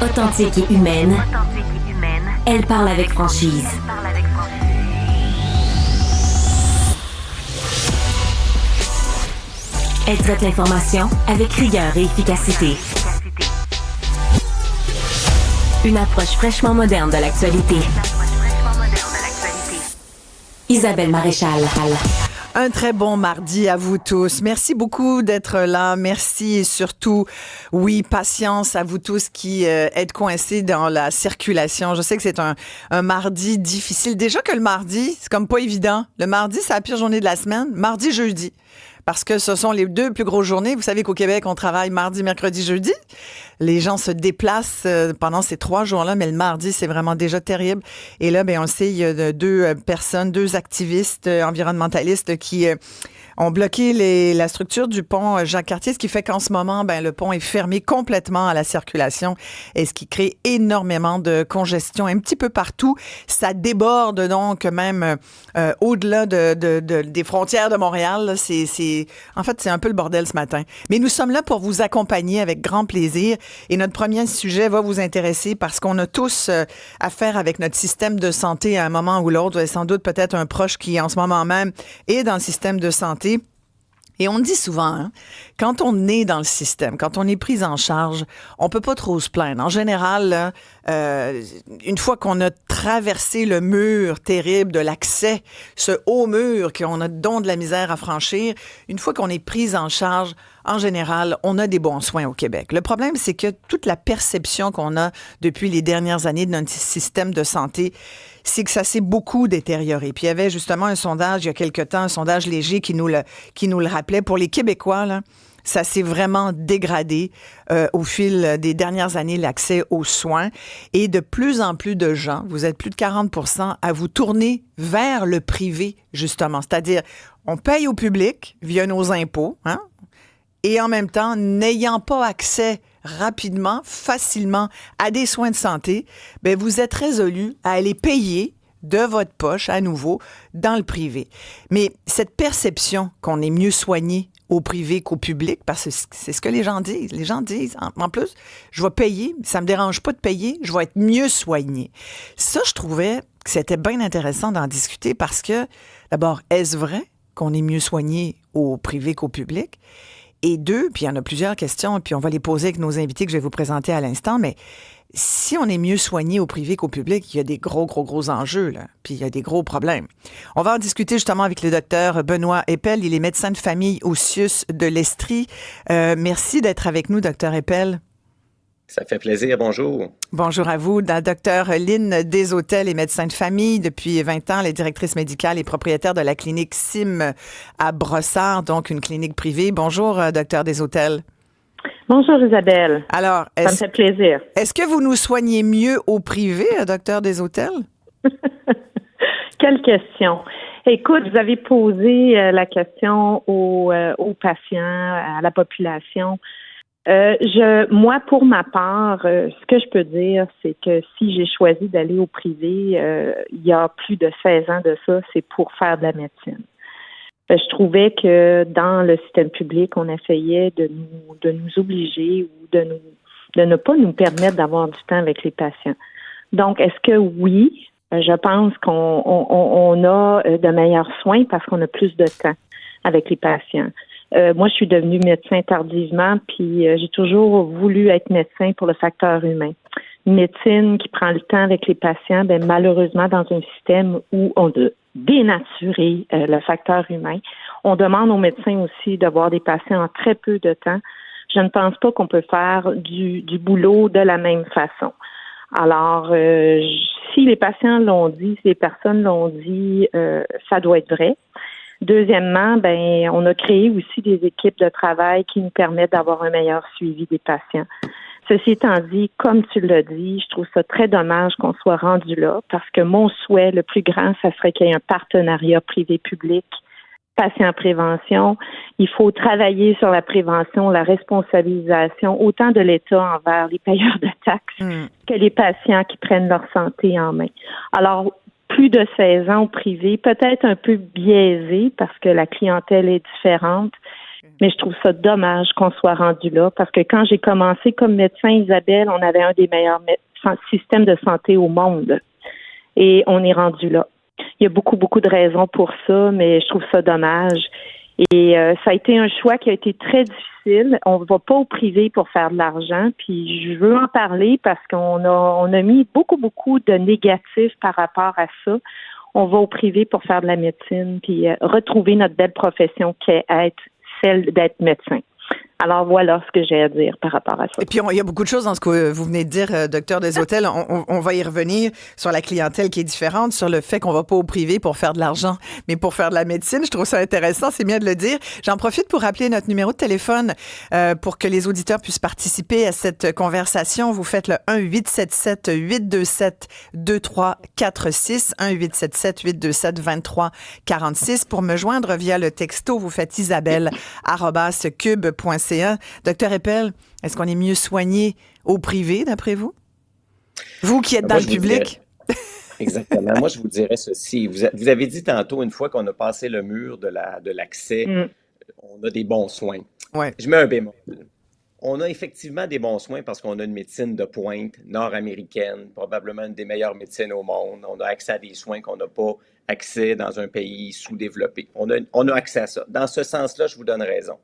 Authentique et humaine, elle parle avec franchise. Elle traite l'information avec rigueur et efficacité. Une approche fraîchement moderne de l'actualité. Isabelle Maréchal. Un très bon mardi à vous tous. Merci beaucoup d'être là. Merci et surtout, oui, patience à vous tous qui êtes coincés dans la circulation. Je sais que c'est un mardi difficile. Déjà que le mardi, c'est comme pas évident. Le mardi, c'est la pire journée de la semaine. Mardi, jeudi. Parce que ce sont les deux plus grosses journées. Vous savez qu'au Québec, on travaille mardi, mercredi, jeudi. Les gens se déplacent pendant ces 3 jours-là, mais le mardi, c'est vraiment déjà terrible. Et là, on le sait, il y a deux activistes environnementalistes qui ont bloqué la structure du pont Jacques-Cartier, ce qui fait qu'en ce moment, le pont est fermé complètement à la circulation et ce qui crée énormément de congestion un petit peu partout. Ça déborde donc même au-delà des frontières de Montréal. Là. En fait, c'est un peu le bordel ce matin. Mais nous sommes là pour vous accompagner avec grand plaisir et notre premier sujet va vous intéresser parce qu'on a tous affaire avec notre système de santé à un moment ou l'autre. Vous avez sans doute peut-être un proche qui, en ce moment même, est dans le système de santé. Et on dit souvent, quand on est dans le système, quand on est pris en charge, on peut pas trop se plaindre. En général, là, une fois qu'on a traversé le mur terrible de l'accès, ce haut mur qu'on a donc de la misère à franchir, une fois qu'on est pris en charge, en général, on a des bons soins au Québec. Le problème, c'est que toute la perception qu'on a depuis les dernières années de notre système de santé, c'est que ça s'est beaucoup détérioré. Puis il y avait justement un sondage il y a quelque temps, un sondage léger qui nous le rappelait. Pour les Québécois, là, ça s'est vraiment dégradé au fil des dernières années, l'accès aux soins. Et de plus en plus de gens, vous êtes plus de 40% à vous tourner vers le privé, justement. C'est-à-dire, on paye au public via nos impôts, et en même temps, n'ayant pas accès rapidement, facilement à des soins de santé, vous êtes résolu à aller payer de votre poche à nouveau dans le privé. Mais cette perception qu'on est mieux soigné au privé qu'au public, parce que c'est ce que les gens disent. Les gens disent, en plus, je vais payer, ça me dérange pas de payer, je vais être mieux soigné. Ça, je trouvais que c'était bien intéressant d'en discuter parce que, d'abord, est-ce vrai qu'on est mieux soigné au privé qu'au public? Et 2, puis il y en a plusieurs questions, puis on va les poser avec nos invités que je vais vous présenter à l'instant, mais si on est mieux soigné au privé qu'au public, il y a des gros enjeux, là, puis il y a des gros problèmes. On va en discuter justement avec le docteur Benoît Eppel. Il est médecin de famille au CIUS de l'Estrie. Merci d'être avec nous, docteur Eppel. Ça fait plaisir. Bonjour. Bonjour à vous. La docteure Lynne Desautels est médecin de famille depuis 20 ans. Elle est directrice médicale et propriétaire de la clinique SIM à Brossard, donc une clinique privée. Bonjour, docteur Desautels. Bonjour Isabelle. Alors, ça me fait plaisir. Est-ce que vous nous soignez mieux au privé, docteur Desautels? Quelle question. Écoute, vous avez posé la question aux patients, à la population. Moi, pour ma part, ce que je peux dire, c'est que si j'ai choisi d'aller au privé, il y a plus de 16 ans de ça, c'est pour faire de la médecine. Je trouvais que dans le système public, on essayait de nous obliger ou de ne pas nous permettre d'avoir du temps avec les patients. Donc, est-ce que oui, je pense qu'on a de meilleurs soins parce qu'on a plus de temps avec les patients. Moi, je suis devenue médecin tardivement, puis j'ai toujours voulu être médecin pour le facteur humain. Une médecine qui prend le temps avec les patients, malheureusement, dans un système où on a dénaturé le facteur humain, on demande aux médecins aussi de voir des patients en très peu de temps. Je ne pense pas qu'on peut faire du boulot de la même façon. Alors, si les patients l'ont dit, si les personnes l'ont dit, ça doit être vrai. Deuxièmement, on a créé aussi des équipes de travail qui nous permettent d'avoir un meilleur suivi des patients. Ceci étant dit, comme tu l'as dit, je trouve ça très dommage qu'on soit rendu là parce que mon souhait le plus grand, ça serait qu'il y ait un partenariat privé-public, patient-prévention. Il faut travailler sur la prévention, la responsabilisation, autant de l'État envers les payeurs de taxes que les patients qui prennent leur santé en main. Alors, plus de 16 ans au privé, peut-être un peu biaisé parce que la clientèle est différente, Mais je trouve ça dommage qu'on soit rendu là parce que quand j'ai commencé comme médecin, Isabelle, on avait un des meilleurs systèmes de santé au monde et on est rendu là. Il y a beaucoup, beaucoup de raisons pour ça, mais je trouve ça dommage. Et ça a été un choix qui a été très difficile. On ne va pas au privé pour faire de l'argent, puis je veux en parler parce qu'on a mis beaucoup, beaucoup de négatifs par rapport à ça. On va au privé pour faire de la médecine, puis retrouver notre belle profession qui est celle d'être médecin. Alors voilà ce que j'ai à dire par rapport à ça. Et puis il y a beaucoup de choses dans ce que vous venez de dire, docteur Deshôtels. On va y revenir sur la clientèle qui est différente, sur le fait qu'on va pas au privé pour faire de l'argent, mais pour faire de la médecine. Je trouve ça intéressant, c'est bien de le dire. J'en profite pour rappeler notre numéro de téléphone pour que les auditeurs puissent participer à cette conversation. Vous faites le 1-877-827-2346, 1-877-827-2346. Pour me joindre via le texto, vous faites isabelle@cube.ca. Docteur Eppel, est-ce qu'on est mieux soigné au privé, d'après vous? Vous qui êtes dans le public? Exactement. Moi, je vous dirais ceci. Vous avez dit tantôt, une fois qu'on a passé le mur de l'accès, on a des bons soins. Ouais. Je mets un bémol. On a effectivement des bons soins parce qu'on a une médecine de pointe nord-américaine, probablement une des meilleures médecines au monde. On a accès à des soins qu'on n'a pas accès dans un pays sous-développé. On a accès à ça. Dans ce sens-là, je vous donne raison.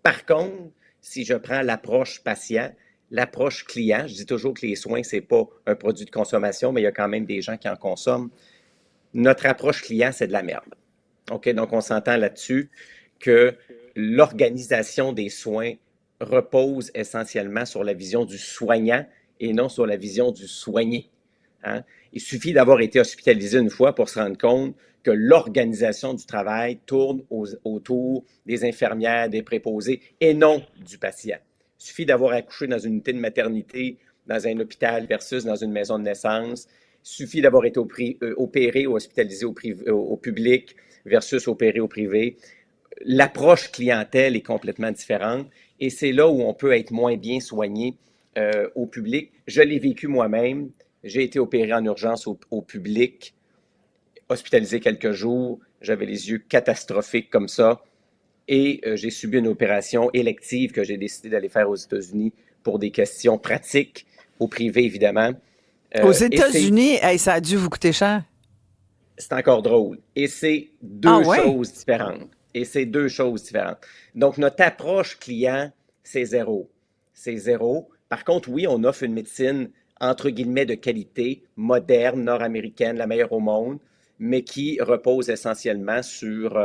Par contre, si je prends l'approche patient, l'approche client, je dis toujours que les soins, ce n'est pas un produit de consommation, mais il y a quand même des gens qui en consomment. Notre approche client, c'est de la merde. OK? Donc, on s'entend là-dessus que l'organisation des soins repose essentiellement sur la vision du soignant et non sur la vision du soigné. Hein? Il suffit d'avoir été hospitalisé une fois pour se rendre compte que l'organisation du travail tourne autour des infirmières, des préposés et non du patient. Il suffit d'avoir accouché dans une unité de maternité, dans un hôpital versus dans une maison de naissance. Il suffit d'avoir été opéré ou hospitalisé au public versus opéré au privé. L'approche clientèle est complètement différente et c'est là où on peut être moins bien soigné au public. Je l'ai vécu moi-même. J'ai été opéré en urgence au public, hospitalisé quelques jours. J'avais les yeux catastrophiques comme ça. Et j'ai subi une opération élective que j'ai décidé d'aller faire aux États-Unis pour des questions pratiques, au privé évidemment. Aux États-Unis, ça a dû vous coûter cher. C'est encore drôle. Et c'est deux choses différentes. Donc, notre approche client, c'est zéro. C'est zéro. Par contre, oui, on offre une médecine entre guillemets de qualité, moderne, nord-américaine, la meilleure au monde, mais qui repose essentiellement sur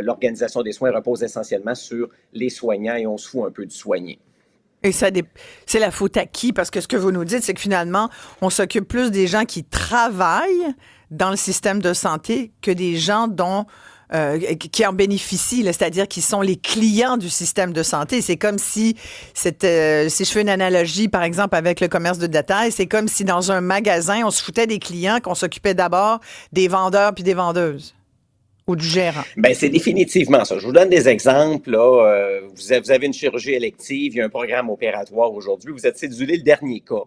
l'organisation des soins, repose essentiellement sur les soignants et on se fout un peu du soigné. Et c'est la faute à qui? Parce que ce que vous nous dites, c'est que finalement, on s'occupe plus des gens qui travaillent dans le système de santé que des gens qui en bénéficient, là, c'est-à-dire qui sont les clients du système de santé. C'est comme si si je fais une analogie, par exemple, avec le commerce de détail, c'est comme si dans un magasin, on se foutait des clients, qu'on s'occupait d'abord des vendeurs puis des vendeuses ou du gérant. Bien, c'est définitivement ça. Je vous donne des exemples. Là. Vous avez une chirurgie élective, il y a un programme opératoire aujourd'hui. Vous êtes cédulé le dernier cas.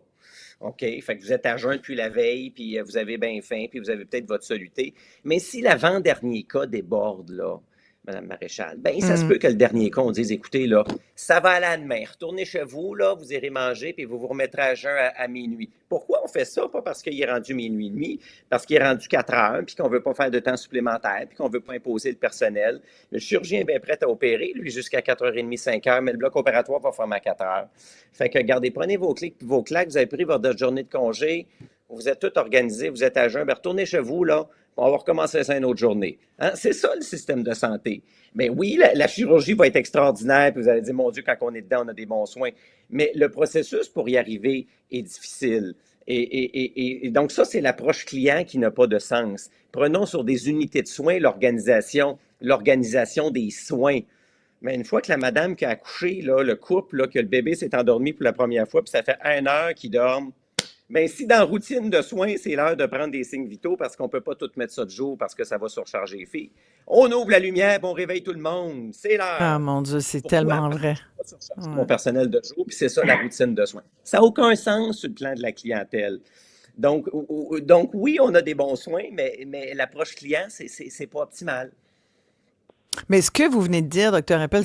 OK? Fait que vous êtes à jeun depuis la veille, puis vous avez bien faim, puis vous avez peut-être votre soluté. Mais si l'avant-dernier cas déborde, là, Mme Maréchal, bien, ça se peut que le dernier cas, on dise, écoutez, là, ça va aller à demain. Retournez chez vous, là, vous irez manger, puis vous vous remettrez à jeun à minuit. Pourquoi on fait ça? Pas parce qu'il est rendu minuit et demi, parce qu'il est rendu 4 heures, puis qu'on ne veut pas faire de temps supplémentaire, puis qu'on ne veut pas imposer le personnel. Le chirurgien est bien prêt à opérer, lui, jusqu'à 4h30, 5h, mais le bloc opératoire va fermer à 4 heures. Fait que, regardez, prenez vos clics puis vos claques, vous avez pris votre journée de congé, vous êtes tout organisé, vous êtes à jeun, bien, retournez chez vous, là, on va recommencer ça une autre journée. Hein? C'est ça, le système de santé. Mais oui, la chirurgie va être extraordinaire, puis vous allez dire, mon Dieu, quand on est dedans, on a des bons soins. Mais le processus pour y arriver est difficile. Et donc ça, c'est l'approche client qui n'a pas de sens. Prenons sur des unités de soins l'organisation des soins. Mais une fois que la madame qui a accouché, là, le couple, là, que le bébé s'est endormi pour la première fois, puis ça fait 1 heure qu'il dorme, bien, si dans la routine de soins, c'est l'heure de prendre des signes vitaux parce qu'on ne peut pas tout mettre ça de jour parce que ça va surcharger les filles, on ouvre la lumière, on réveille tout le monde. C'est l'heure. Ah, mon Dieu, c'est tellement vrai. Mon personnel de jour, puis c'est ça la routine de soins. Ça n'a aucun sens sur le plan de la clientèle. Donc oui, on a des bons soins, mais l'approche client, c'est pas optimal. Mais ce que vous venez de dire, Dr. Heppel,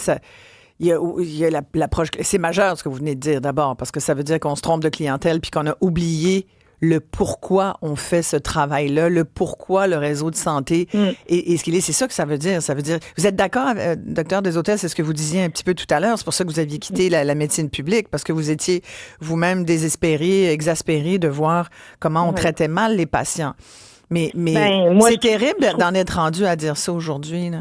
il y a l'approche, c'est majeur ce que vous venez de dire d'abord, parce que ça veut dire qu'on se trompe de clientèle puis qu'on a oublié le pourquoi on fait ce travail-là, le pourquoi le réseau de santé est ce qu'il est. C'est ça que ça veut dire. Ça veut dire, vous êtes d'accord, docteur Desautels, c'est ce que vous disiez un petit peu tout à l'heure. C'est pour ça que vous aviez quitté la médecine publique, parce que vous étiez vous-même désespéré, exaspéré de voir comment on traitait mal les patients. Mais c'est terrible d'en être rendu à dire ça aujourd'hui, là.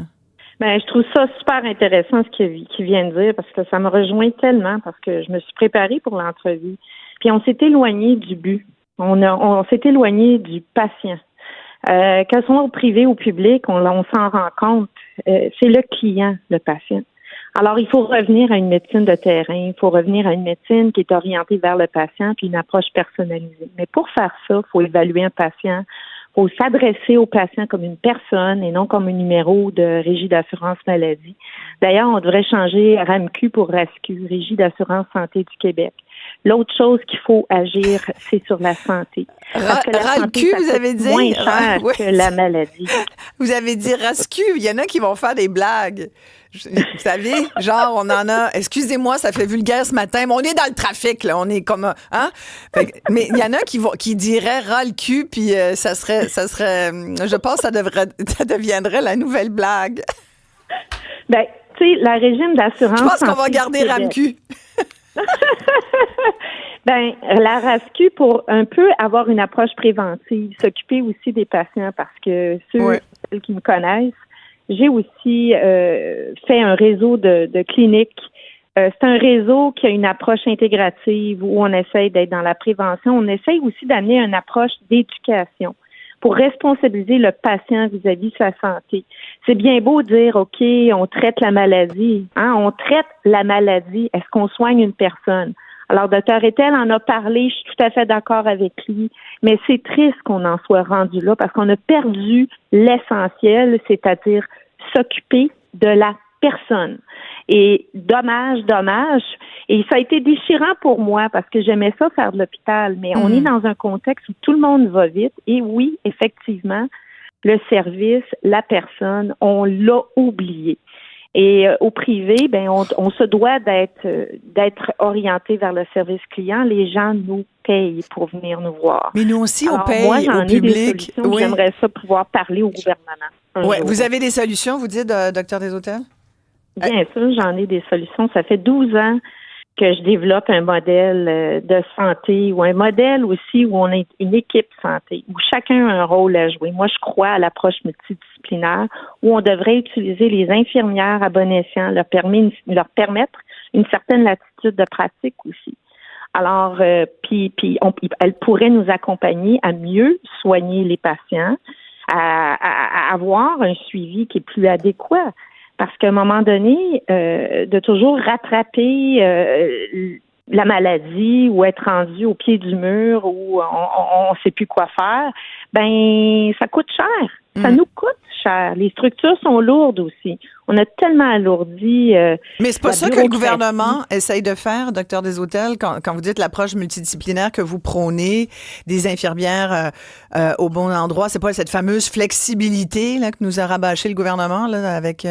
Je trouve ça super intéressant ce qu'il vient de dire, parce que ça me rejoint tellement, parce que je me suis préparée pour l'entrevue. Puis on s'est éloigné du but. On s'est éloigné du patient. Qu'elles soit au privé ou au public, on s'en rend compte. C'est le client, le patient. Alors, il faut revenir à une médecine de terrain. Il faut revenir à une médecine qui est orientée vers le patient, puis une approche personnalisée. Mais pour faire ça, il faut évaluer un patient. Il faut s'adresser au patient comme une personne et non comme un numéro de Régie d'assurance maladie. D'ailleurs, on devrait changer RAMQ pour RASQ, Régie d'assurance santé du Québec. L'autre chose qu'il faut agir, c'est sur la santé. Parce que la santé, vous avez dit moins cher que la maladie. Vous avez dit RASQ. Il y en a qui vont faire des blagues. Vous savez, genre, on en a... Excusez-moi, ça fait vulgaire ce matin, mais on est dans le trafic, là. On est comme... Hein? Mais il y en a qui diraient ras le cul, puis ça serait... Je pense que ça deviendrait la nouvelle blague. Tu sais, la régime d'assurance... Je pense qu'on va garder RAMQ. La RASQ, pour un peu avoir une approche préventive, s'occuper aussi des patients, parce que ceux qui me connaissent, j'ai aussi fait un réseau de cliniques. C'est un réseau qui a une approche intégrative où on essaye d'être dans la prévention. On essaye aussi d'amener une approche d'éducation pour responsabiliser le patient vis-à-vis de sa santé. C'est bien beau de dire, OK, on traite la maladie. On traite la maladie. Est-ce qu'on soigne une personne? Alors, Dr. Heppel en a parlé, je suis tout à fait d'accord avec lui, mais c'est triste qu'on en soit rendu là parce qu'on a perdu l'essentiel, c'est-à-dire s'occuper de la personne. Et dommage. Et ça a été déchirant pour moi parce que j'aimais ça faire de l'hôpital, mais on est dans un contexte où tout le monde va vite. Et oui, effectivement, le service, la personne, on l'a oublié. Et au privé, on se doit d'être orienté vers le service client. Les gens nous payent pour venir nous voir. Mais nous aussi, on paye moi, j'en au ai public. Des solutions. J'aimerais ça pouvoir parler au gouvernement. Oui, vous avez des solutions, vous dites, Dr. Desautels? Bien sûr, j'en ai des solutions. Ça fait 12 ans que je développe un modèle de santé ou un modèle aussi où on est une équipe santé, où chacun a un rôle à jouer. Moi, je crois à l'approche multidisciplinaire où on devrait utiliser les infirmières à bon escient, leur permettre une certaine latitude de pratique aussi. Alors, elles pourraient nous accompagner à mieux soigner les patients, à avoir un suivi qui est plus adéquat. Parce qu'à un moment donné, de toujours rattraper la maladie ou être rendu au pied du mur où on ne sait plus quoi faire, ça coûte cher. Ça nous coûte cher. Les structures sont lourdes aussi. On a tellement alourdi. Mais c'est pas ça que le gouvernement essaye de faire, Dr. Desautels, quand vous dites l'approche multidisciplinaire que vous prônez, des infirmières au bon endroit. C'est pas cette fameuse flexibilité là, que nous a rabâché le gouvernement là, avec.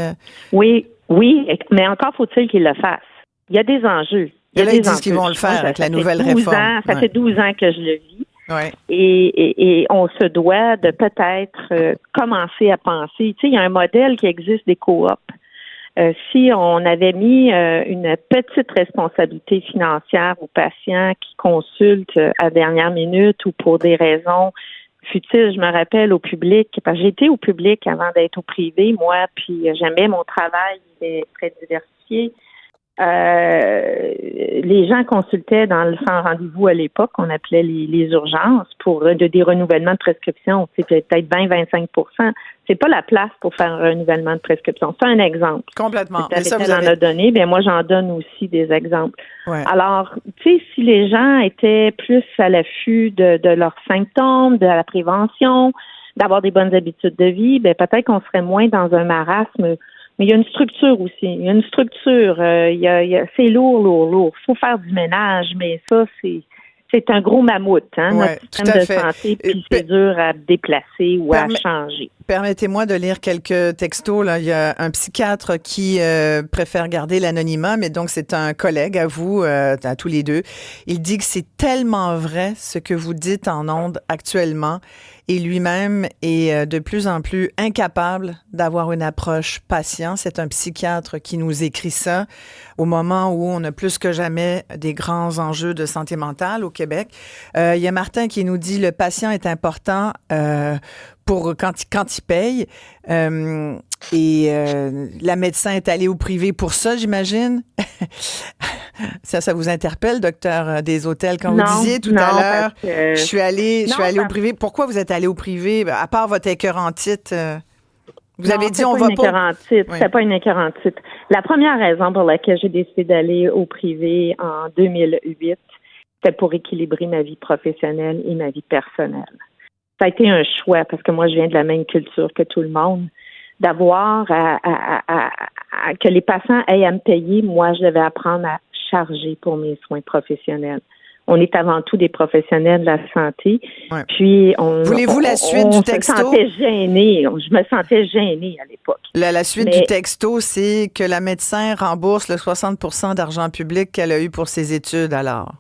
Oui, mais encore faut-il qu'ils le fassent. Il y a des enjeux. Ils disent qu'ils vont le faire avec la nouvelle réforme. Ça fait 12 ans que je le vis. Ouais. Et on se doit de peut-être commencer à penser. Tu sais, il y a un modèle qui existe des coops. Si on avait mis une petite responsabilité financière aux patients qui consultent à dernière minute ou pour des raisons futiles, je me rappelle au public, parce que j'étais au public avant d'être au privé, moi, puis j'aimais mon travail, il est très diversifié. Les gens consultaient dans le sans rendez-vous à l'époque, on appelait les urgences pour des renouvellements de prescription. C'est peut-être 20-25%. C'est pas la place pour faire un renouvellement de prescription. C'est un exemple. Complètement. Mais ça, vous en a donné. Moi, j'en donne aussi des exemples. Ouais. Alors, tu sais, si les gens étaient plus à l'affût de leurs symptômes, de la prévention, d'avoir des bonnes habitudes de vie, peut-être qu'on serait moins dans un marasme. Mais il y a une structure aussi. Il y a une structure. C'est lourd. Il faut faire du ménage, mais ça, c'est un gros mammouth, notre système de santé, puis c'est dur à déplacer ou à changer. Permettez-moi de lire quelques textos. Là. Il y a un psychiatre qui préfère garder l'anonymat, mais donc c'est un collègue à vous, à tous les deux. Il dit que c'est tellement vrai ce que vous dites en ondes actuellement et lui-même est de plus en plus incapable d'avoir une approche patient. C'est un psychiatre qui nous écrit ça au moment où on a plus que jamais des grands enjeux de santé mentale au Québec. Il y a Martin qui nous dit « Le patient est important pour quand il paye. La médecin est allée au privé pour ça, j'imagine. Ça vous interpelle, docteur Desautels, quand vous disiez tout à l'heure, je suis allée au privé. Pourquoi vous êtes allé au privé? À part votre écœurantite, vous avez dit on va pas... C'était pas une écœurantite. La première raison pour laquelle j'ai décidé d'aller au privé en 2008, c'était pour équilibrer ma vie professionnelle et ma vie personnelle. Ça a été un choix parce que moi, je viens de la même culture que tout le monde. D'avoir que les patients aient à me payer, moi, je devais apprendre à charger pour mes soins professionnels. On est avant tout des professionnels de la santé. Ouais. Puis Voulez-vous la suite du texto? Je me sentais gênée à l'époque. La suite du texto, c'est que la médecin rembourse le 60% d'argent public qu'elle a eu pour ses études, alors.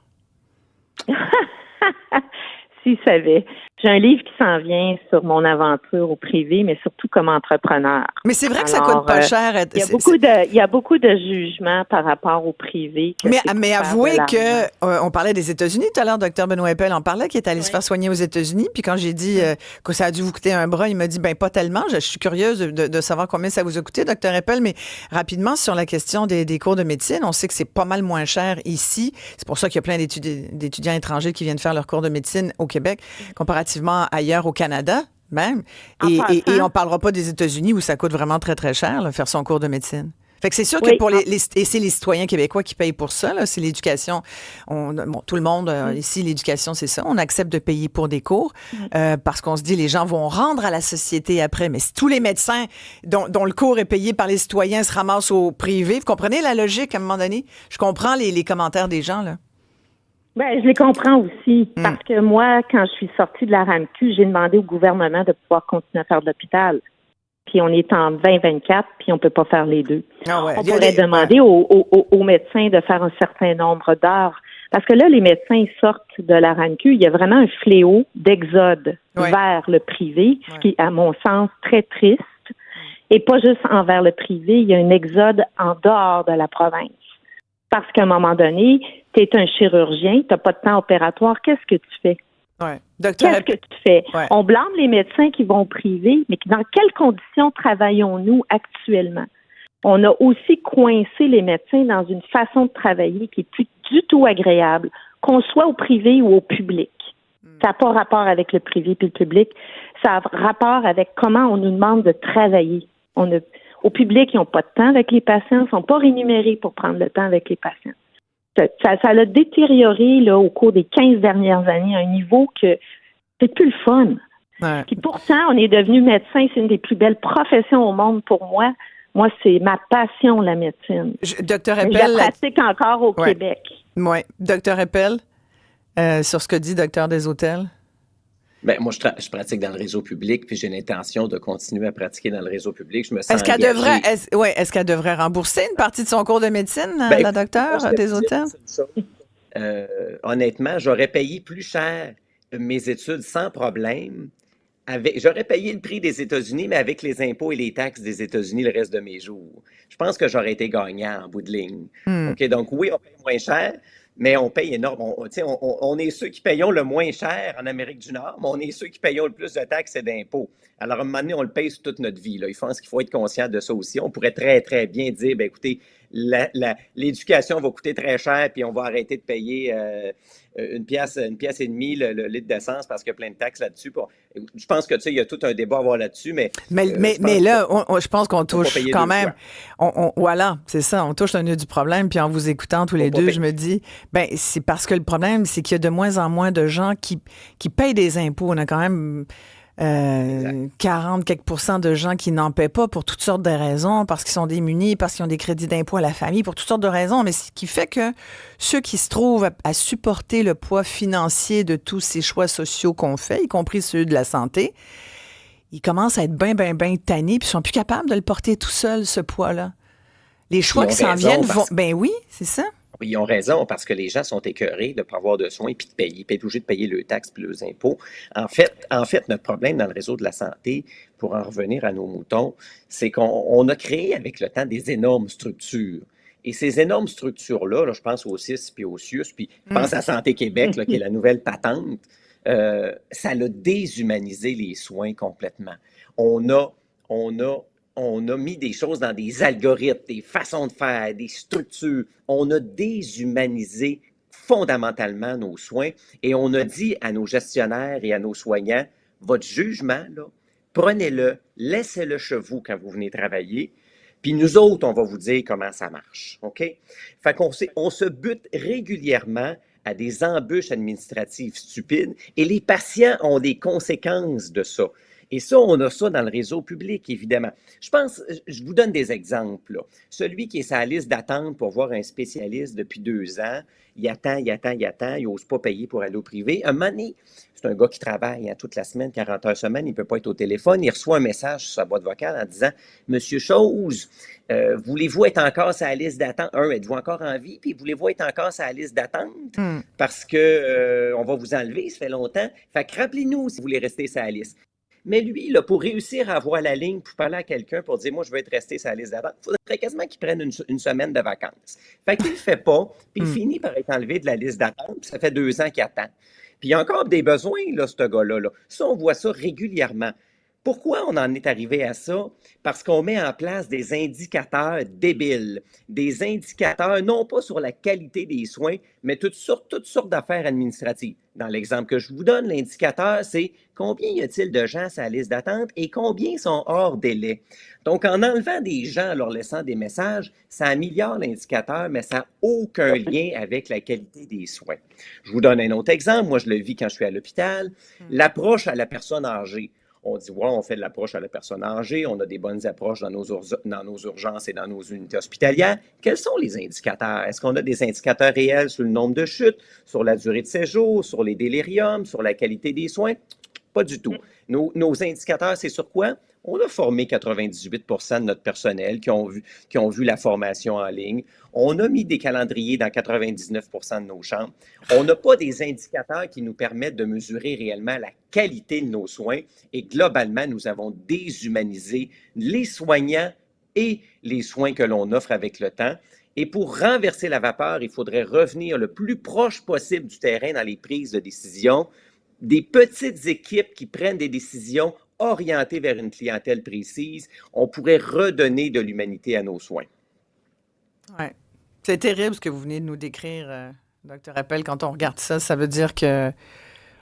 S'il savait. J'ai un livre qui s'en vient sur mon aventure au privé, mais surtout comme entrepreneur. Mais c'est vrai que ça coûte pas cher. Il y a beaucoup de jugements par rapport au privé. Mais avouez que on parlait des États-Unis tout à l'heure, docteur Benoît Eppel en parlait, qui est allé se faire soigner aux États-Unis. Puis quand j'ai dit que ça a dû vous coûter un bras, il m'a dit pas tellement. Je suis curieuse de savoir combien ça vous a coûté, docteur Eppel. Mais rapidement sur la question des cours de médecine, on sait que c'est pas mal moins cher ici. C'est pour ça qu'il y a plein d'étudiants étrangers qui viennent faire leurs cours de médecine au Québec, comparativement ailleurs au Canada même. Et on ne parlera pas des États-Unis où ça coûte vraiment très, très cher, là, faire son cours de médecine. Fait que c'est sûr que pour et c'est les citoyens québécois qui payent pour ça, là, c'est l'éducation. Tout le monde, ici, l'éducation, c'est ça. On accepte de payer pour des cours parce qu'on se dit les gens vont rendre à la société après. Mais si tous les médecins dont le cours est payé par les citoyens se ramassent au privé, vous comprenez la logique à un moment donné? Je comprends les commentaires des gens, là. Ben, je les comprends aussi. Parce que moi, quand je suis sortie de la RAMQ, j'ai demandé au gouvernement de pouvoir continuer à faire de l'hôpital. Puis on est en 2024, puis on peut pas faire les deux. Ah ouais. On pourrait demander aux médecins de faire un certain nombre d'heures. Parce que là, les médecins ils sortent de la RAMQ. Il y a vraiment un fléau d'exode vers le privé, ce qui est, à mon sens, très triste. Et pas juste envers le privé, il y a un exode en dehors de la province. Parce qu'à un moment donné, tu es un chirurgien, tu n'as pas de temps opératoire, qu'est-ce que tu fais? Ouais. Qu'est-ce que tu fais? Ouais. On blâme les médecins qui vont au privé, mais dans quelles conditions travaillons-nous actuellement? On a aussi coincé les médecins dans une façon de travailler qui est plus du tout agréable, qu'on soit au privé ou au public. Ça n'a pas rapport avec le privé et le public, ça a rapport avec comment on nous demande de travailler. Au public, ils n'ont pas de temps avec les patients, ils ne sont pas rémunérés pour prendre le temps avec les patients. Ça l'a détérioré là, au cours des 15 dernières années à un niveau que c'est plus le fun. Ouais. Puis pourtant, on est devenu médecin, c'est une des plus belles professions au monde pour moi. Moi, c'est ma passion, la médecine. Docteur Eppel, je la pratique encore au Québec. Oui. Docteur Eppel, sur ce que dit docteur Desautels. Ben, moi, je pratique dans le réseau public, puis j'ai l'intention de continuer à pratiquer dans le réseau public. Je me sens Est-ce qu'elle devrait rembourser une partie de son cours de médecine, la docteure Desautels? Honnêtement, j'aurais payé plus cher mes études sans problème. J'aurais payé le prix des États-Unis, mais avec les impôts et les taxes des États-Unis le reste de mes jours. Je pense que j'aurais été gagnant en bout de ligne. OK, donc oui, on paye moins cher, mais on paye énorme. On est ceux qui payons le moins cher en Amérique du Nord, mais on est ceux qui payons le plus de taxes et d'impôts. Alors, à un moment donné, on le paye sur toute notre vie. Là. Je pense qu'il faut être conscient de ça aussi. On pourrait très, très bien dire, ben écoutez, l'éducation va coûter très cher, puis on va arrêter de payer une pièce et demie le litre d'essence parce qu'il y a plein de taxes là-dessus. Je pense que, tu sais, il y a tout un débat à avoir là-dessus, mais là, je pense qu'on touche quand même. Voilà, c'est ça, on touche le nœud du problème. Puis en vous écoutant tous les deux, je me dis, ben c'est parce que le problème, c'est qu'il y a de moins en moins de gens qui payent des impôts. On a quand même 40 quelques % de gens qui n'en paient pas pour toutes sortes de raisons, parce qu'ils sont démunis, parce qu'ils ont des crédits d'impôt à la famille, pour toutes sortes de raisons. Mais ce qui fait que ceux qui se trouvent à supporter le poids financier de tous ces choix sociaux qu'on fait, y compris ceux de la santé, ils commencent à être bien tannés, puis ils sont plus capables de le porter tout seul, ce poids-là. Les choix qui s'en viennent vont... Ben oui, c'est ça. Ils ont raison parce que les gens sont écœurés de ne pas avoir de soins puis de payer, puis être obligés de payer leurs taxes puis leurs impôts. En fait, notre problème dans le réseau de la santé, pour en revenir à nos moutons, c'est qu'on a créé avec le temps des énormes structures. Et ces énormes structures-là, je pense au CIS puis au CIUS, puis je pense à Santé Québec, là, qui est la nouvelle patente, ça a déshumanisé les soins complètement. On a mis des choses dans des algorithmes, des façons de faire, des structures. On a déshumanisé fondamentalement nos soins et on a dit à nos gestionnaires et à nos soignants, votre jugement, là, prenez-le, laissez-le chez vous quand vous venez travailler, puis nous autres, on va vous dire comment ça marche, OK? Fait on se bute régulièrement à des embûches administratives stupides et les patients ont des conséquences de ça. Et ça, on a ça dans le réseau public, évidemment. Je vous donne des exemples, là. Celui qui est sur la liste d'attente pour voir un spécialiste depuis 2 ans, il attend, il n'ose pas payer pour aller au privé. Un moment donné, c'est un gars qui travaille toute la semaine, 40 heures semaine, il ne peut pas être au téléphone, il reçoit un message sur sa boîte vocale en disant « Monsieur Chose, voulez-vous être encore sur la liste d'attente? Êtes-vous encore en vie? Puis voulez-vous être encore sur la liste d'attente? Parce que on va vous enlever, ça fait longtemps. Fait que rappelez-nous si vous voulez rester sur la liste. » Mais lui, là, pour réussir à avoir la ligne, pour parler à quelqu'un, pour dire « Moi, je veux être resté sur la liste d'attente », il faudrait quasiment qu'il prenne une semaine de vacances. Fait qu'il ne le fait pas, puis il finit par être enlevé de la liste d'attente, puis ça fait 2 ans qu'il attend. Puis il y a encore des besoins, là, ce gars-là. Là. Ça, on voit ça régulièrement. Pourquoi on en est arrivé à ça? Parce qu'on met en place des indicateurs débiles, des indicateurs non pas sur la qualité des soins, mais toutes sortes d'affaires administratives. Dans l'exemple que je vous donne, l'indicateur, c'est combien y a-t-il de gens sur la liste d'attente et combien sont hors délai. Donc, en enlevant des gens, en leur laissant des messages, ça améliore l'indicateur, mais ça n'a aucun lien avec la qualité des soins. Je vous donne un autre exemple. Moi, je le vis quand je suis à l'hôpital. L'approche à la personne âgée. On dit, ouais, on fait de l'approche à la personne âgée, on a des bonnes approches dans nos urgences et dans nos unités hospitalières. Quels sont les indicateurs? Est-ce qu'on a des indicateurs réels sur le nombre de chutes, sur la durée de séjour, sur les déliriums, sur la qualité des soins? Pas du tout. Nos indicateurs, c'est sur quoi? On a formé 98% de notre personnel qui ont vu la formation en ligne. On a mis des calendriers dans 99% de nos chambres. On n'a pas des indicateurs qui nous permettent de mesurer réellement la qualité de nos soins. Et globalement, nous avons déshumanisé les soignants et les soins que l'on offre avec le temps. Et pour renverser la vapeur, il faudrait revenir le plus proche possible du terrain dans les prises de décision. Des petites équipes qui prennent des décisions orientées vers une clientèle précise, on pourrait redonner de l'humanité à nos soins. Oui. C'est terrible ce que vous venez de nous décrire, Dr. Appel. Quand on regarde ça, ça veut dire que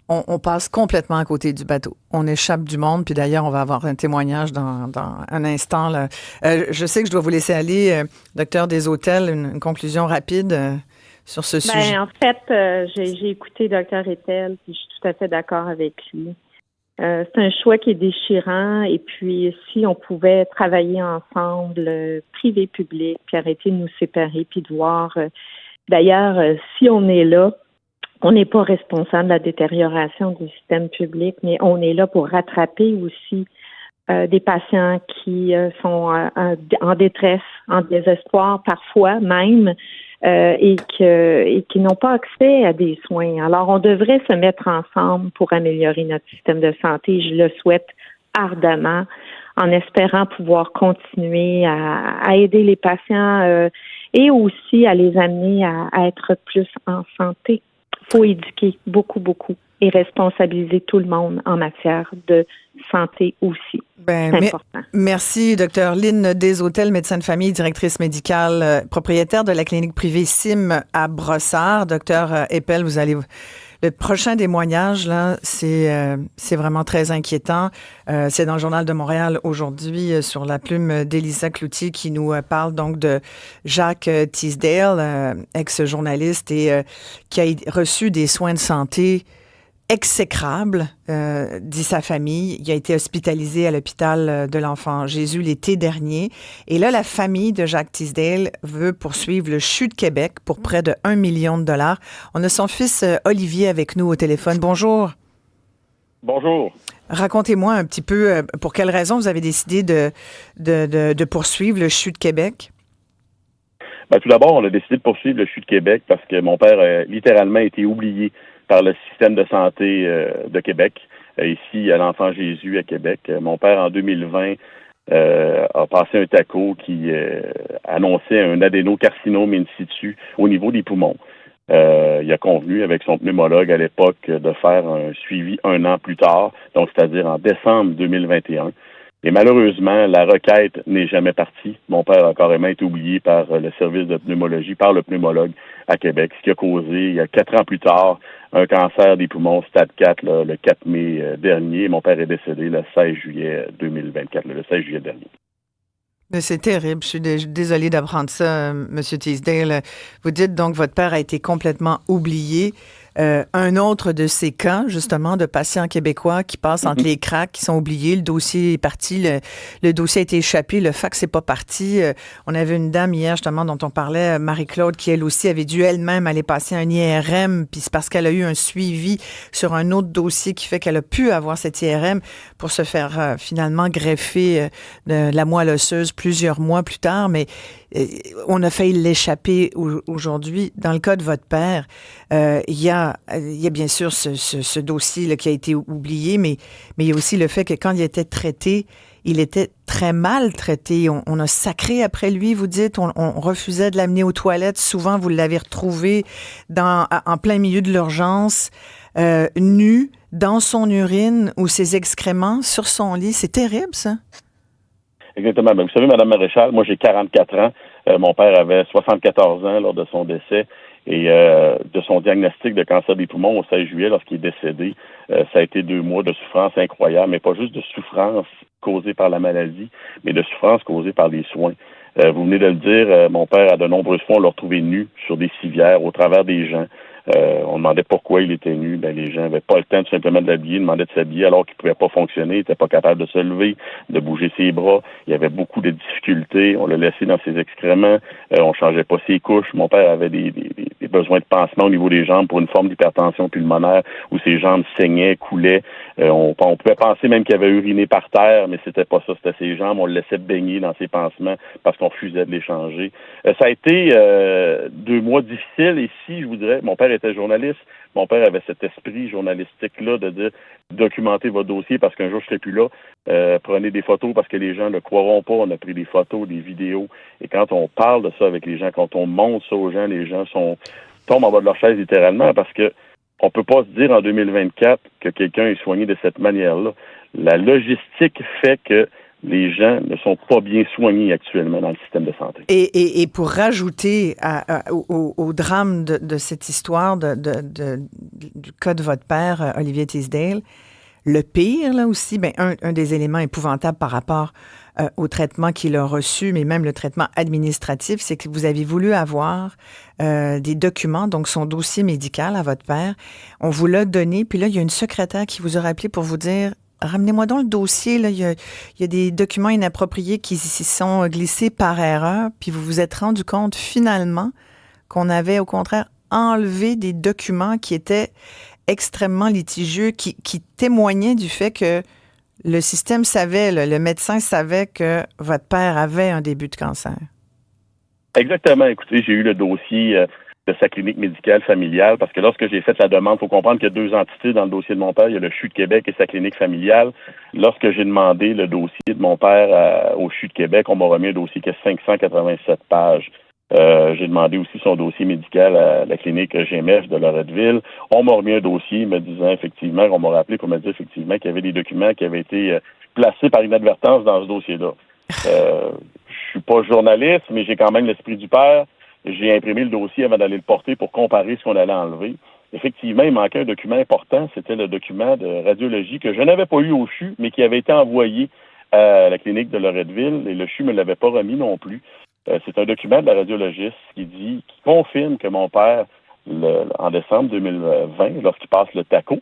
on passe complètement à côté du bateau. On échappe du monde. Puis d'ailleurs, on va avoir un témoignage dans un instant. Là. Je sais que je dois vous laisser aller, docteur Desautels, une conclusion rapide sur ce sujet. En fait, j'ai écouté Dr. Etel, puis je suis tout à fait d'accord avec lui. C'est un choix qui est déchirant. Et puis, si on pouvait travailler ensemble, privé-public, puis arrêter de nous séparer, puis de voir... D'ailleurs, si on est là, on n'est pas responsable de la détérioration du système public, mais on est là pour rattraper aussi des patients qui sont en détresse, en désespoir parfois même, et qui n'ont pas accès à des soins. Alors, on devrait se mettre ensemble pour améliorer notre système de santé. Je le souhaite ardemment, en espérant pouvoir continuer à aider les patients et aussi à les amener à être plus en santé. Il faut éduquer beaucoup et responsabiliser tout le monde en matière de santé aussi. C'est important. Merci, Dr. Lynne Desautels, médecin de famille, directrice médicale, propriétaire de la clinique privée SIM à Brossard. Dr. Eppel, vous allez... Le prochain témoignage, là, c'est vraiment très inquiétant. C'est dans le Journal de Montréal aujourd'hui sur la plume d'Élisa Cloutier qui nous parle donc de Jacques Teasdale, ex-journaliste et qui a reçu des soins de santé exécrable, dit sa famille. Il a été hospitalisé à l'hôpital de l'Enfant Jésus l'été dernier. Et là, la famille de Jacques Teasdale veut poursuivre le CHU de Québec pour près de 1 million de dollars. On a son fils Olivier avec nous au téléphone. Bonjour. Bonjour. Racontez-moi un petit peu pour quelles raisons vous avez décidé de poursuivre le CHU de Québec. Ben, tout d'abord, on a décidé de poursuivre le CHU de Québec parce que mon père a littéralement été oublié par le système de santé de Québec, ici à l'Enfant Jésus à Québec. Mon père, en 2020, a passé un TACO qui annonçait un adénocarcinome in situ au niveau des poumons. Il a convenu avec son pneumologue à l'époque de faire un suivi 1 an plus tard, donc c'est-à-dire en décembre 2021. Et malheureusement, la requête n'est jamais partie. Mon père a carrément été oublié par le service de pneumologie, par le pneumologue à Québec, ce qui a causé, il y a 4 ans plus tard, un cancer des poumons stade 4, là, le 4 mai dernier. Mon père est décédé le 16 juillet 2024, le 16 juillet dernier. Mais c'est terrible. Je suis désolée d'apprendre ça, M. Teasdale. Vous dites donc que votre père a été complètement oublié. Un autre de ces cas, justement, de patients québécois qui passent entre les cracks, qui sont oubliés. Le dossier est parti, le dossier a été échappé, le fax n'est pas parti. On avait une dame hier, justement, dont on parlait, Marie-Claude, qui, elle aussi, avait dû elle-même aller passer un IRM, puis c'est parce qu'elle a eu un suivi sur un autre dossier qui fait qu'elle a pu avoir cet IRM pour se faire finalement greffer de la moelle osseuse plusieurs mois plus tard. Mais on a failli l'échapper aujourd'hui. Dans le cas de votre père, il y a bien sûr ce dossier là, qui a été oublié, mais il y a aussi le fait que quand il était traité, il était très mal traité. On a sacré après lui, vous dites. On refusait de l'amener aux toilettes. Souvent, vous l'avez retrouvé en plein milieu de l'urgence, nu, dans son urine ou ses excréments sur son lit. C'est terrible, ça. Exactement. Ben, vous savez, Mme Maréchal, moi j'ai 44 ans. Mon père avait 74 ans lors de son décès. Et de son diagnostic de cancer des poumons au 16 juillet, lorsqu'il est décédé, ça a été 2 mois de souffrance incroyable, mais pas juste de souffrance causée par la maladie, mais de souffrance causée par les soins. Vous venez de le dire, mon père, à de nombreuses fois, on l'a retrouvé nu sur des civières, au travers des gens. On demandait pourquoi il était nu. Ben, les gens n'avaient pas le temps tout simplement de l'habiller, demandaient de s'habiller alors qu'il ne pouvait pas fonctionner, il n'était pas capable de se lever, de bouger ses bras. Il y avait beaucoup de difficultés. On l'a laissé dans ses excréments. On changeait pas ses couches. Mon père avait des besoins de pansement au niveau des jambes pour une forme d'hypertension pulmonaire où ses jambes saignaient, coulaient. On pouvait penser même qu'il avait uriné par terre, mais c'était pas ça, c'était ses jambes. On le laissait baigner dans ses pansements parce qu'on refusait de les changer. Ça a été 2 mois difficiles ici, je vous dirais. Mon père était journaliste. Mon père avait cet esprit journalistique-là de dire documentez votre dossier parce qu'un jour je serai plus là. Prenez des photos parce que les gens ne le croiront pas. On a pris des photos, des vidéos. Et quand on parle de ça avec les gens, quand on montre ça aux gens, les gens tombent en bas de leur chaise littéralement parce que on peut pas se dire en 2024 que quelqu'un est soigné de cette manière-là. La logistique fait que les gens ne sont pas bien soignés actuellement dans le système de santé. Et pour rajouter au drame de cette histoire du cas de votre père, Olivier Teasdale, le pire, là aussi, un des éléments épouvantables par rapport au traitement qu'il a reçu, mais même le traitement administratif, c'est que vous avez voulu avoir des documents, donc son dossier médical à votre père. On vous l'a donné, puis là, il y a une secrétaire qui vous a rappelé pour vous dire ramenez-moi donc le dossier, là, il y a des documents inappropriés qui s'y sont glissés par erreur, puis vous vous êtes rendu compte finalement qu'on avait au contraire enlevé des documents qui étaient extrêmement litigieux, qui témoignaient du fait que le système savait, le médecin savait que votre père avait un début de cancer. Exactement. Écoutez, j'ai eu le dossier de sa clinique médicale familiale, parce que lorsque j'ai fait la demande, il faut comprendre qu'il y a 2 entités dans le dossier de mon père. Il y a le CHU de Québec et sa clinique familiale. Lorsque j'ai demandé le dossier de mon père au CHU de Québec, on m'a remis un dossier qui a 587 pages. J'ai demandé aussi son dossier médical à la clinique GMF de Loretteville. On m'a remis un dossier me disant effectivement, on m'a rappelé pour me dire effectivement qu'il y avait des documents qui avaient été placés par inadvertance dans ce dossier-là. Je suis pas journaliste, mais j'ai quand même l'esprit du père. J'ai imprimé le dossier avant d'aller le porter pour comparer ce qu'on allait enlever. Effectivement, il manquait un document important, c'était le document de radiologie que je n'avais pas eu au CHU, mais qui avait été envoyé à la clinique de Loretteville, et le CHU me l'avait pas remis non plus. C'est un document de la radiologiste qui confirme que mon père, en décembre 2020, lorsqu'il passe le TACO,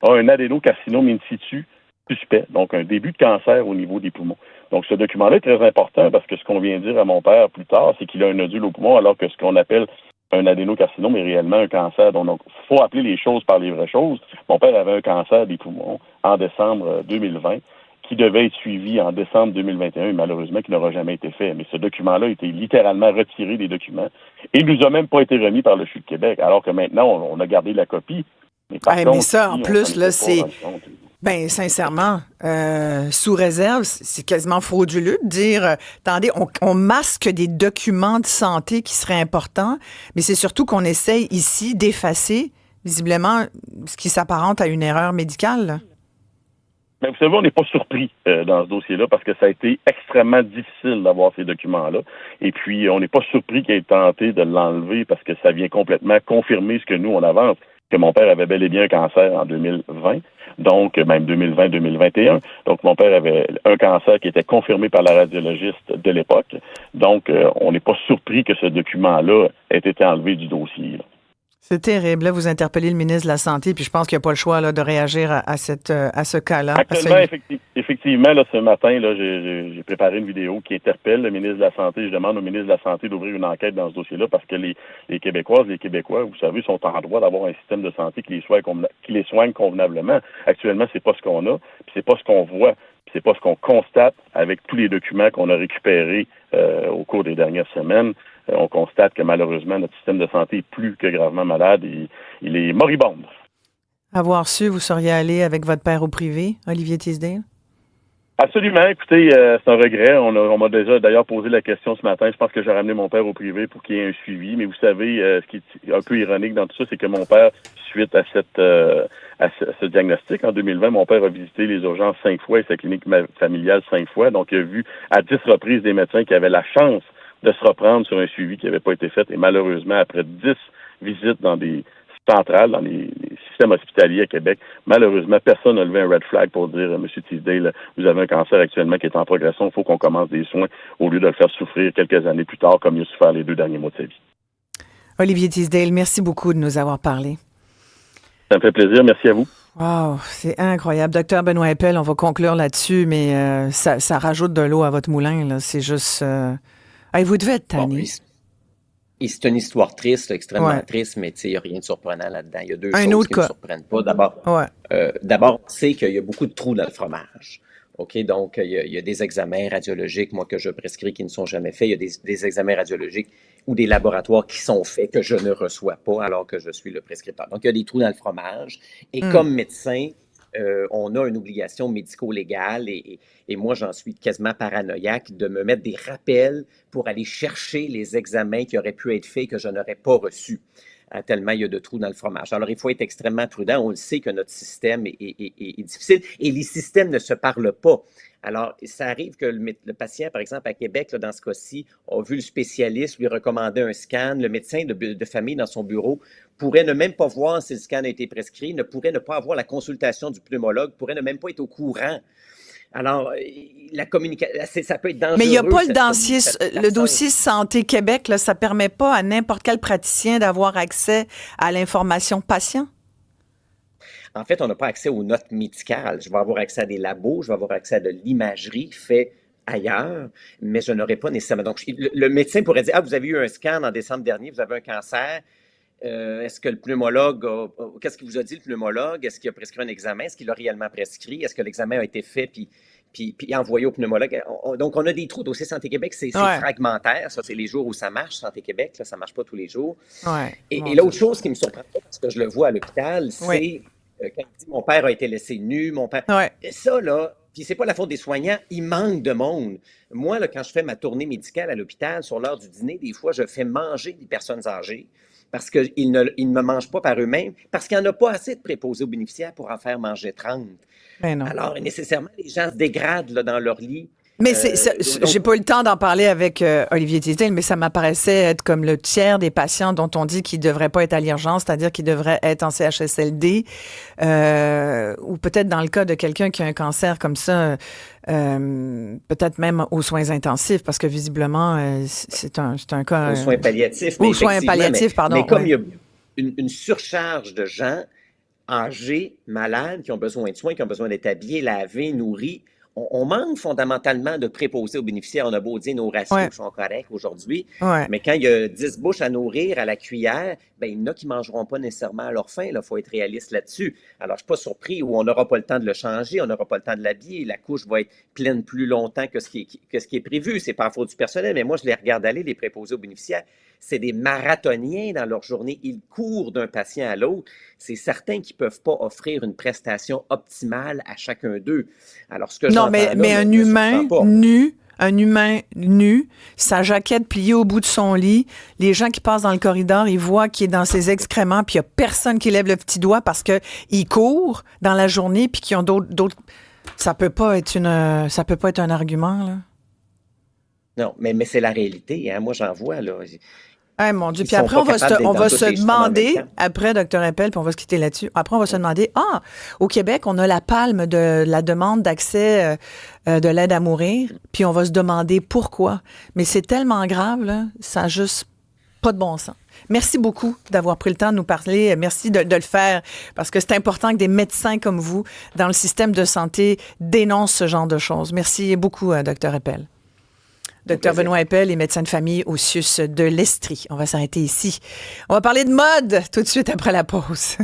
a un adénocarcinome in situ suspect, donc un début de cancer au niveau des poumons. Donc, ce document-là est très important parce que ce qu'on vient dire à mon père plus tard, c'est qu'il a un nodule au poumon, alors que ce qu'on appelle un adénocarcinome est réellement un cancer. Donc, il faut appeler les choses par les vraies choses. Mon père avait un cancer des poumons en décembre 2020 qui devait être suivi en décembre 2021 et malheureusement qui n'aura jamais été fait. Mais ce document-là a été littéralement retiré des documents et il nous a même pas été remis par le CHU de Québec, alors que maintenant, on a gardé la copie. Mais par contre, mais ça, en plus, là, c'est... Ben, sincèrement, sous réserve, c'est quasiment frauduleux de dire, attendez, on masque des documents de santé qui seraient importants, mais c'est surtout qu'on essaye ici d'effacer, visiblement, ce qui s'apparente à une erreur médicale, là. Mais vous savez, on n'est pas surpris dans ce dossier-là parce que ça a été extrêmement difficile d'avoir ces documents-là. Et puis, on n'est pas surpris qu'il ait tenté de l'enlever parce que ça vient complètement confirmer ce que nous, on avance, que mon père avait bel et bien un cancer en 2020, donc même 2020-2021. Donc, mon père avait un cancer qui était confirmé par la radiologiste de l'époque. Donc, on n'est pas surpris que ce document-là ait été enlevé du dossier, là. C'est terrible. Là, vous interpellez le ministre de la Santé, puis je pense qu'il n'y a pas le choix là, de réagir à ce cas-là. Actuellement, effectivement, là, ce matin, là, j'ai préparé une vidéo qui interpelle le ministre de la Santé. Je demande au ministre de la Santé d'ouvrir une enquête dans ce dossier-là parce que les Québécoises, les Québécois, vous savez, sont en droit d'avoir un système de santé qui les soigne convenablement. Actuellement, c'est pas ce qu'on a, puis c'est pas ce qu'on voit, puis c'est pas ce qu'on constate avec tous les documents qu'on a récupérés au cours des dernières semaines. On constate que malheureusement, notre système de santé est plus que gravement malade et il est moribond. Avoir su, vous seriez allé avec votre père au privé, Olivier Teasdale? Absolument. Écoutez, c'est un regret. On m'a déjà d'ailleurs posé la question ce matin. Je pense que j'ai ramené mon père au privé pour qu'il y ait un suivi. Mais vous savez, ce qui est un peu ironique dans tout ça, c'est que mon père, suite à ce diagnostic, en 2020, mon père a visité les urgences 5 fois et sa clinique familiale 5 fois. Donc, il a vu à 10 reprises des médecins qui avaient la chance de se reprendre sur un suivi qui n'avait pas été fait. Et malheureusement, après 10 visites dans des centrales, dans les systèmes hospitaliers à Québec, malheureusement, personne n'a levé un red flag pour dire « Monsieur Teasdale, vous avez un cancer actuellement qui est en progression, il faut qu'on commence des soins au lieu de le faire souffrir quelques années plus tard, comme il a souffert les 2 derniers mois de sa vie. » Olivier Teasdale, merci beaucoup de nous avoir parlé. Ça me fait plaisir. Merci à vous. Wow, c'est incroyable. Docteur Benoît Eppel, on va conclure là-dessus, mais ça rajoute de l'eau à votre moulin, là. C'est juste... Hey, vous devez être tanné. Et c'est une histoire triste, extrêmement triste, mais il n'y a rien de surprenant là-dedans. Il y a deux choses qui ne me surprennent pas. D'abord, on sait qu'il y a beaucoup de trous dans le fromage. OK, donc, il y a des examens radiologiques, moi, que je prescris qui ne sont jamais faits. Il y a des examens radiologiques ou des laboratoires qui sont faits que je ne reçois pas alors que je suis le prescripteur. Donc, il y a des trous dans le fromage. Et comme médecin, on a une obligation médico-légale et moi, j'en suis quasiment paranoïaque de me mettre des rappels pour aller chercher les examens qui auraient pu être faits que je n'aurais pas reçus, tellement il y a de trous dans le fromage. Alors, il faut être extrêmement prudent. On le sait que notre système est difficile et les systèmes ne se parlent pas. Alors, ça arrive que le patient, par exemple, à Québec, là, dans ce cas-ci, a vu le spécialiste lui recommander un scan. Le médecin de famille dans son bureau pourrait ne même pas voir si le scan a été prescrit, ne pourrait ne pas avoir la consultation du pneumologue, pourrait ne même pas être au courant. Alors, la communication, ça peut être dangereux. Mais il n'y a pas le dossier Santé Québec, là, ça ne permet pas à n'importe quel praticien d'avoir accès à l'information patient? En fait, on n'a pas accès aux notes médicales. Je vais avoir accès à des labos, je vais avoir accès à de l'imagerie faite ailleurs, mais je n'aurai pas nécessairement. Donc, le médecin pourrait dire, vous avez eu un scan en décembre dernier, vous avez un cancer. Est-ce que le pneumologue, qu'est-ce qu'il vous a dit, le pneumologue? Est-ce qu'il a prescrit un examen? Est-ce qu'il l'a réellement prescrit? Est-ce que l'examen a été fait puis envoyé au pneumologue? Donc, on a des trous. Dossier Santé Québec, c'est fragmentaire. Ça, c'est les jours où ça marche, Santé Québec. Là, ça ne marche pas tous les jours. Et l'autre chose qui me surprend, parce que je le vois à l'hôpital, c'est quand il dit « Mon père a été laissé nu, mon père… » Ça, là, puis c'est pas la faute des soignants, il manque de monde. Moi, là, quand je fais ma tournée médicale à l'hôpital, sur l'heure du dîner, des fois, je fais manger des personnes âgées parce qu'ils ne me mangent pas par eux-mêmes, parce qu'il n'y en a pas assez de préposés aux bénéficiaires pour en faire manger 30. Ben non. Alors, nécessairement, les gens se dégradent là, dans leur lit. Mais j'ai pas eu le temps d'en parler avec Olivier Teasdale, mais ça m'apparaissait être comme le tiers des patients dont on dit qu'ils ne devraient pas être à l'urgence, c'est-à-dire qu'ils devraient être en CHSLD, ou peut-être dans le cas de quelqu'un qui a un cancer comme ça, peut-être même aux soins intensifs, parce que visiblement, c'est un cas... Aux soins palliatifs. Aux soins palliatifs, pardon. Mais comme il y a une surcharge de gens âgés, malades, qui ont besoin de soins, qui ont besoin d'être habillés, lavés, nourris, on manque fondamentalement de préposés aux bénéficiaires. On a beau dire nos ratios sont corrects aujourd'hui, mais quand il y a 10 bouches à nourrir à la cuillère, ben, il y en a qui ne mangeront pas nécessairement à leur faim. Il faut être réaliste là-dessus. Alors, je ne suis pas surpris où on n'aura pas le temps de le changer, on n'aura pas le temps de l'habiller. La couche va être pleine plus longtemps que ce qui est prévu. Ce n'est pas à faute du personnel, mais moi, je les regarde aller, les préposés aux bénéficiaires. C'est des marathoniens dans leur journée. Ils courent d'un patient à l'autre. C'est certain qu'ils ne peuvent pas offrir une prestation optimale à chacun d'eux. Alors, ce que non, mais un humain nu, sa jaquette pliée au bout de son lit, les gens qui passent dans le corridor, ils voient qu'il est dans ses excréments, puis il n'y a personne qui lève le petit doigt parce qu'il court dans la journée, puis qu'ils ont d'autres... Ça peut pas être un argument, là. Non, mais c'est la réalité. Hein? Moi, j'en vois, là. Hey, mon Dieu. Puis après, on va se demander, après, Dr. Appel, puis on va se quitter là-dessus. Après, on va se demander, au Québec, on a la palme de la demande d'accès de l'aide à mourir, puis on va se demander pourquoi. Mais c'est tellement grave, là, ça n'a juste pas de bon sens. Merci beaucoup d'avoir pris le temps de nous parler. Merci de le faire, parce que c'est important que des médecins comme vous, dans le système de santé, dénoncent ce genre de choses. Merci beaucoup, Dr. Appel. Dr. Benoît Eppel est médecin de famille au CIUS de l'Estrie. On va s'arrêter ici. On va parler de mode tout de suite après la pause.